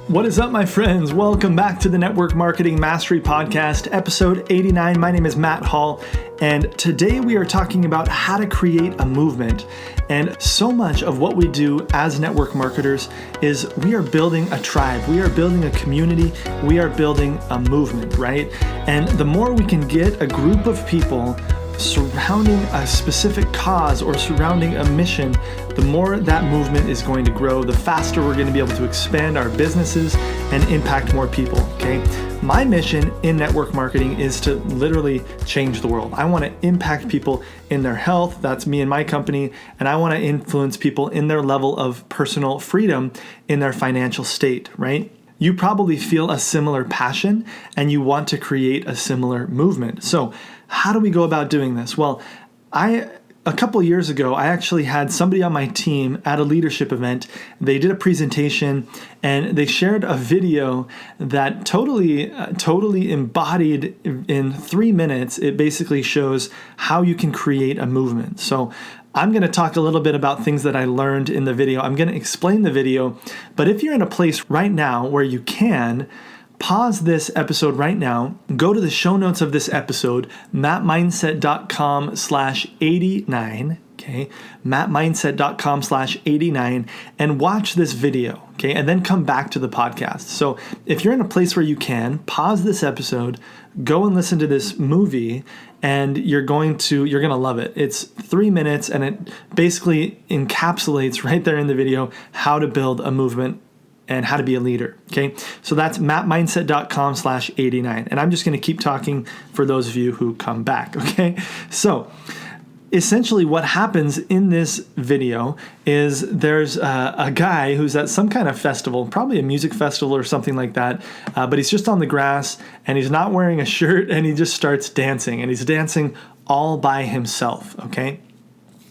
What is up, my friends? Welcome back to the Network Marketing Mastery Podcast, episode 89. My name is Matt Hall, and today we are talking about how to create a movement. And so much of what we do as network marketers is we are building a tribe, we are building a community, we are building a movement, right? And the more we can get a group of people surrounding a specific cause or surrounding a mission, the more that movement is going to grow, the faster we're going to be able to expand our businesses and impact more people, okay? My mission in network marketing is to literally change the world. I want to impact people in their health, that's me and my company, and I want to influence people in their level of personal freedom in their financial state, right? You probably feel a similar passion and you want to create a similar movement. So how do we go about doing this? Well, a couple of years ago, I actually had somebody on my team at a leadership event. They did a presentation and they shared a video that totally embodied in 3 minutes. It basically shows how you can create a movement. So I'm going to talk a little bit about things that I learned in the video. I'm going to explain the video, but if you're in a place right now where you can, pause this episode right now, go to the show notes of this episode, mattmindset.com/89, okay, mattmindset.com/89, and watch this video, okay, and then come back to the podcast. So if you're in a place where you can, pause this episode, go and listen to this movie, and you're going to love it. It's 3 minutes, and it basically encapsulates right there in the video how to build a movement and how to be a leader, okay? So that's mattmindset.com/89. And I'm just going to keep talking for those of you who come back, okay? So essentially what happens in this video is there's a guy who's at some kind of festival, probably a music festival or something like that, but he's just on the grass and he's not wearing a shirt and he just starts dancing, and he's dancing all by himself, okay?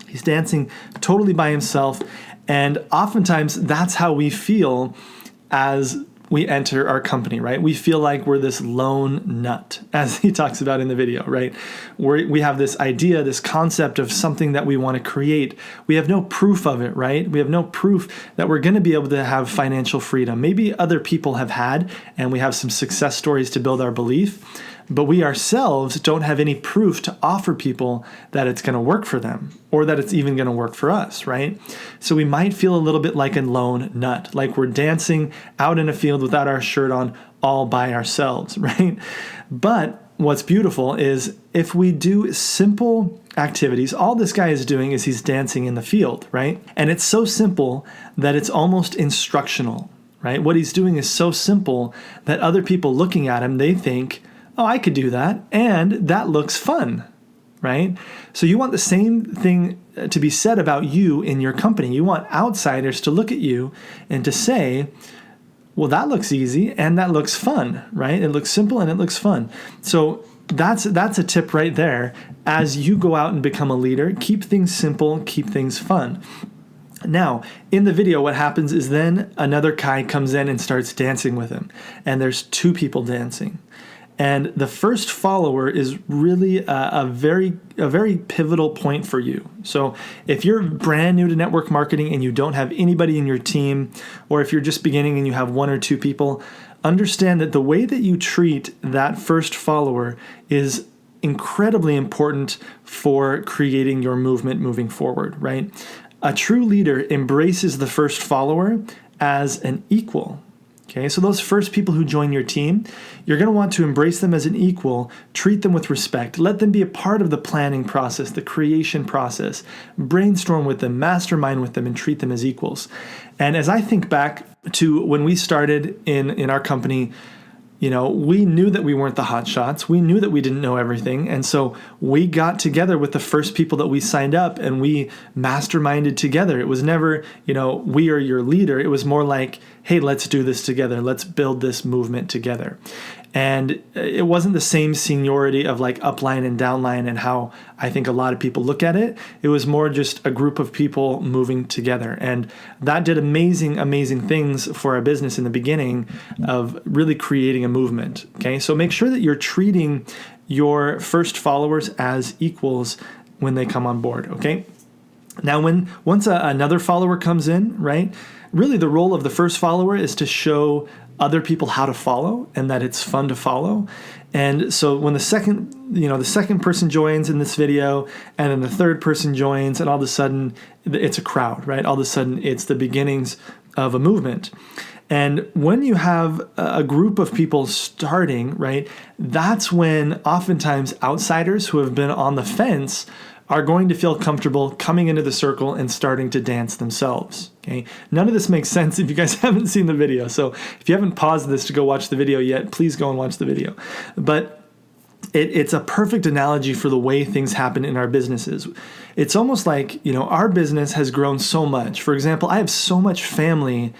He's dancing totally by himself. And oftentimes that's how we feel as we enter our company, right? We feel like we're this lone nut, as he talks about in the video, right? We have this idea, this concept of something that we want to create. We have no proof of it, right? We have no proof that we're going to be able to have financial freedom. Maybe other people have had, and we have some success stories to build our belief, but we ourselves don't have any proof to offer people that it's going to work for them or that it's even going to work for us, right? So we might feel a little bit like a lone nut, like we're dancing out in a field without our shirt on all by ourselves, right? But what's beautiful is if we do simple activities, all this guy is doing is he's dancing in the field, right? And it's so simple that it's almost instructional, right? What he's doing is so simple that other people looking at him, they think, oh, I could do that, and that looks fun, right? So you want the same thing to be said about you in your company. You want outsiders to look at you and to say, well, that looks easy and that looks fun, right? It looks simple and it looks fun. So that's a tip right there. As you go out and become a leader, keep things simple, keep things fun. Now, in the video, what happens is then another guy comes in and starts dancing with him, and there's 2 people dancing. And the first follower is really a very pivotal point for you. So if you're brand new to network marketing and you don't have anybody in your team, or if you're just beginning and you have 1 or 2 people, understand that the way that you treat that first follower is incredibly important for creating your movement moving forward, right? A true leader embraces the first follower as an equal. Okay, so those first people who join your team, you're going to want to embrace them as an equal, treat them with respect, let them be a part of the planning process, the creation process, brainstorm with them, mastermind with them, and treat them as equals. And as I think back to when we started in our company, you know, we knew that we weren't the hot shots. We knew that we didn't know everything. And so we got together with the first people that we signed up and we masterminded together. It was never, you know, we are your leader. It was more like, hey, let's do this together. Let's build this movement together. And it wasn't the same seniority of like upline and downline and how I think a lot of people look at it. It was more just a group of people moving together. And that did amazing, amazing things for our business in the beginning of really creating a movement. Okay, so make sure that you're treating your first followers as equals when they come on board. Okay. Now, once another follower comes in, right, really the role of the first follower is to show other people how to follow and that it's fun to follow. And so when the second person joins in this video, and then the third person joins, and all of a sudden it's a crowd, right? All of a sudden it's the beginnings of a movement. And when you have a group of people starting, right, that's when oftentimes outsiders who have been on the fence are going to feel comfortable coming into the circle and starting to dance themselves. Okay, none of this makes sense if you guys haven't seen the video. So if you haven't paused this to go watch the video yet, please go and watch the video. But it's a perfect analogy for the way things happen in our businesses. It's almost like, our business has grown so much. For example, I have so much family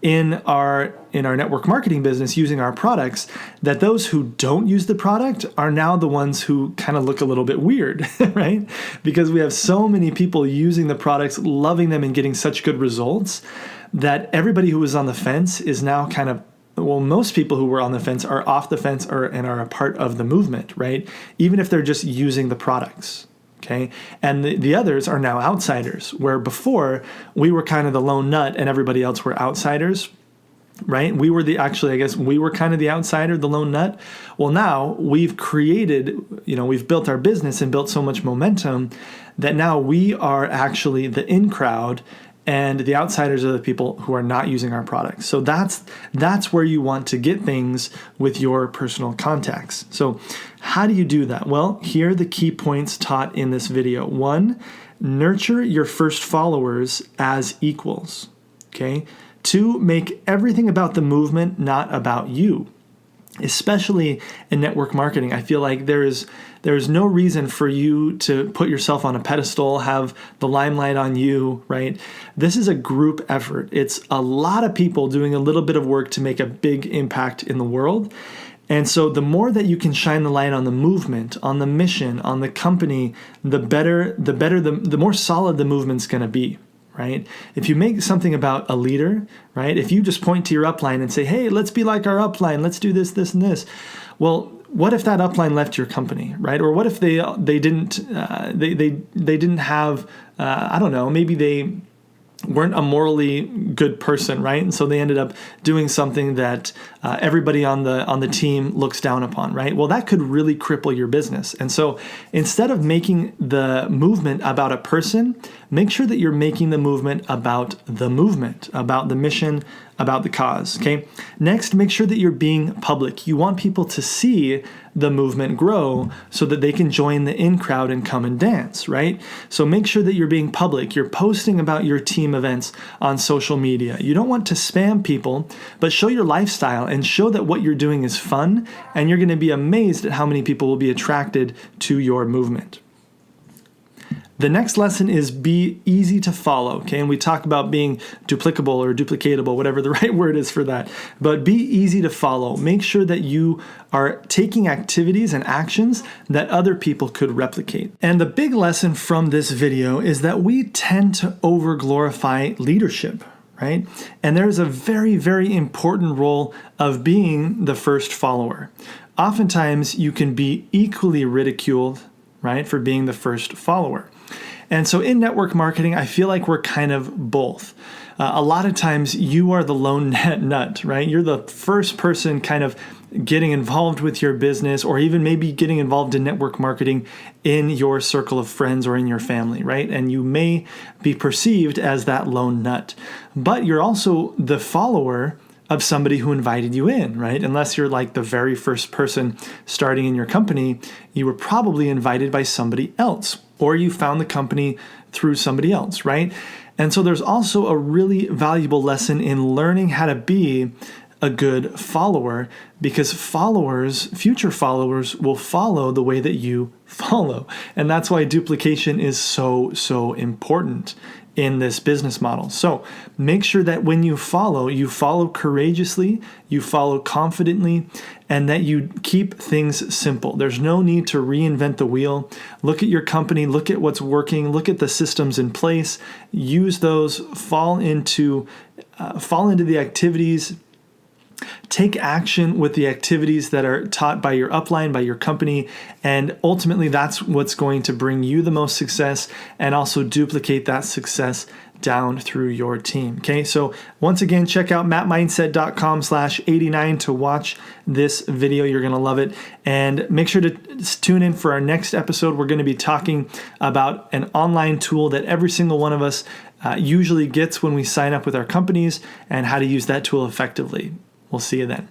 in our network marketing business using our products that those who don't use the product are now the ones who kind of look a little bit weird, right? Because we have so many people using the products, loving them and getting such good results that everybody who was on the fence is now most people who were on the fence are off the fence and are a part of the movement, right? Even if they're just using the products. Okay. And the others are now outsiders, where before we were kind of the lone nut and everybody else were outsiders, right? We were we were kind of the outsider, the lone nut. Well, now we've we've built our business and built so much momentum that now we are actually the in crowd, and the outsiders are the people who are not using our products. So that's where you want to get things with your personal contacts. So how do you do that? Well, here are the key points taught in this video. 1, nurture your first followers as equals. Okay. 2, make everything about the movement, not about you. Especially in network marketing, I feel like there is no reason for you to put yourself on a pedestal, have the limelight on you, right? This is a group effort. It's a lot of people doing a little bit of work to make a big impact in the world. And so the more that you can shine the light on the movement, on the mission, on the company, the more solid the movement's going to be. Right? If you make something about a leader, right? If you just point to your upline and say, "Hey, let's be like our upline. Let's do this, this, and this." Well, what if that upline left your company, right? Or what if they didn't have I don't know, maybe they weren't a morally good person, right? And so they ended up doing something that everybody on the team looks down upon, right? Well, that could really cripple your business. And so instead of making the movement about a person, make sure that you're making the movement about the movement, about the mission, about the cause, okay? Next, make sure that you're being public. You want people to see the movement grow so that they can join the in crowd and come and dance, right? So make sure that you're being public. You're posting about your team events on social media. You don't want to spam people, but show your lifestyle and show that what you're doing is fun, and you're going to be amazed at how many people will be attracted to your movement. The next lesson is be easy to follow, okay? And we talk about being duplicable or duplicatable, whatever the right word is for that. But be easy to follow. Make sure that you are taking activities and actions that other people could replicate. And the big lesson from this video is that we tend to over-glorify leadership, right? And there's a very, very important role of being the first follower. Oftentimes, you can be equally ridiculed, right, for being the first follower. And so in network marketing, I feel like we're kind of both. A lot of times you are the lone nut, right? You're the first person kind of getting involved with your business, or even maybe getting involved in network marketing in your circle of friends or in your family, right? And you may be perceived as that lone nut, but you're also the follower of somebody who invited you in, right? Unless you're like the very first person starting in your company, you were probably invited by somebody else, or you found the company through somebody else, right? And so there's also a really valuable lesson in learning how to be a good follower, because future followers will follow the way that you follow. And that's why duplication is so, so important in this business model. So make sure that when you follow courageously, you follow confidently, and that you keep things simple. There's no need to reinvent the wheel. Look at your company, look at what's working, look at the systems in place, use those, fall into the activities take action with the activities that are taught by your upline, by your company, and ultimately that's what's going to bring you the most success and also duplicate that success down through your team. Okay, so once again, check out mattmindset.com/89 to watch this video. You're going to love it. And make sure to tune in for our next episode. We're going to be talking about an online tool that every single one of us usually gets when we sign up with our companies and how to use that tool effectively. We'll see you then.